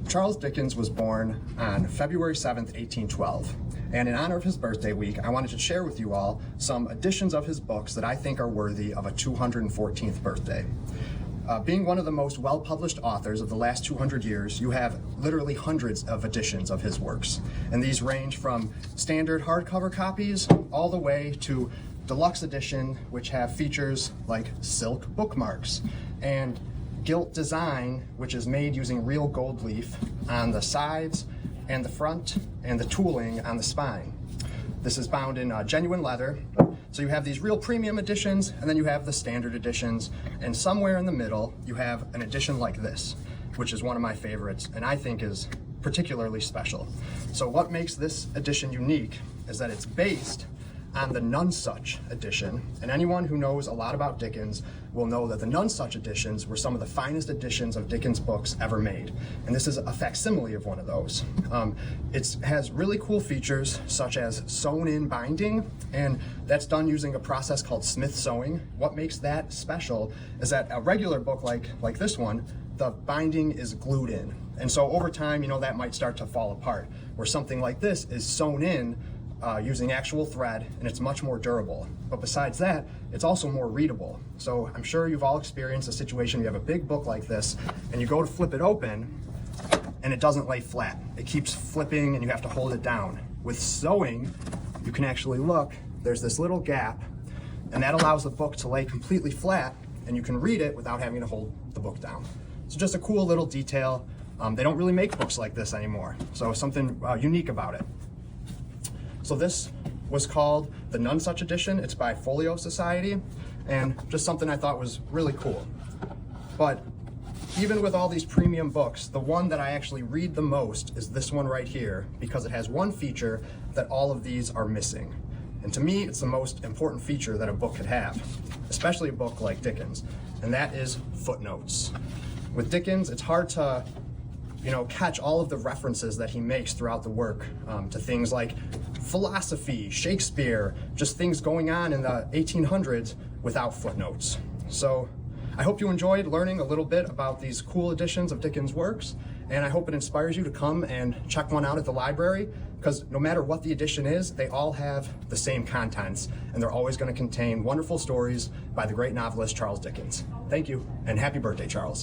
Charles Dickens was born on February 7th, 1812. And in honor of his birthday week, I wanted to share with you all some editions of his books that I think are worthy of a 214th birthday. Being one of the most well-published authors of the last 200 years, you have literally hundreds of editions of his works. And these range from standard hardcover copies all the way to deluxe edition, which have features like silk bookmarks and gilt design, which is made using real gold leaf on the sides and the front and the tooling on the spine. This is bound in genuine leather. So you have these real premium editions, and then you have the standard editions, and somewhere in the middle you have an edition like this, which is one of my favorites and I think is particularly special. So what makes this edition unique is that it's based on the Nonesuch edition, and anyone who knows a lot about Dickens will know that the Nonesuch editions were some of the finest editions of Dickens books ever made, and this is a facsimile of one of those. It has really cool features such as sewn-in binding, and that's done using a process called Smith sewing. What makes that special is that a regular book like this one, the binding is glued in, and so over time, that might start to fall apart, where something like this is sewn in using actual thread, and it's much more durable. But besides that, it's also more readable. So I'm sure you've all experienced a situation where you have a big book like this, and you go to flip it open, and it doesn't lay flat. It keeps flipping, and you have to hold it down. With sewing, you can actually look, there's this little gap, and that allows the book to lay completely flat, and you can read it without having to hold the book down. So just a cool little detail. They don't really make books like this anymore, so something unique about it. So this was called the Nonesuch edition. It's by Folio Society, and just something I thought was really cool. But even with all these premium books, the one that I actually read the most is this one right here, because it has one feature that all of these are missing. And to me, it's the most important feature that a book could have, especially a book like Dickens, and that is footnotes. With Dickens, it's hard to catch all of the references that he makes throughout the work to things like philosophy, Shakespeare, just things going on in the 1800s without footnotes. So I hope you enjoyed learning a little bit about these cool editions of Dickens' works, and I hope it inspires you to come and check one out at the library, because no matter what the edition is, they all have the same contents, and they're always going to contain wonderful stories by the great novelist Charles Dickens. Thank you, and happy birthday, Charles.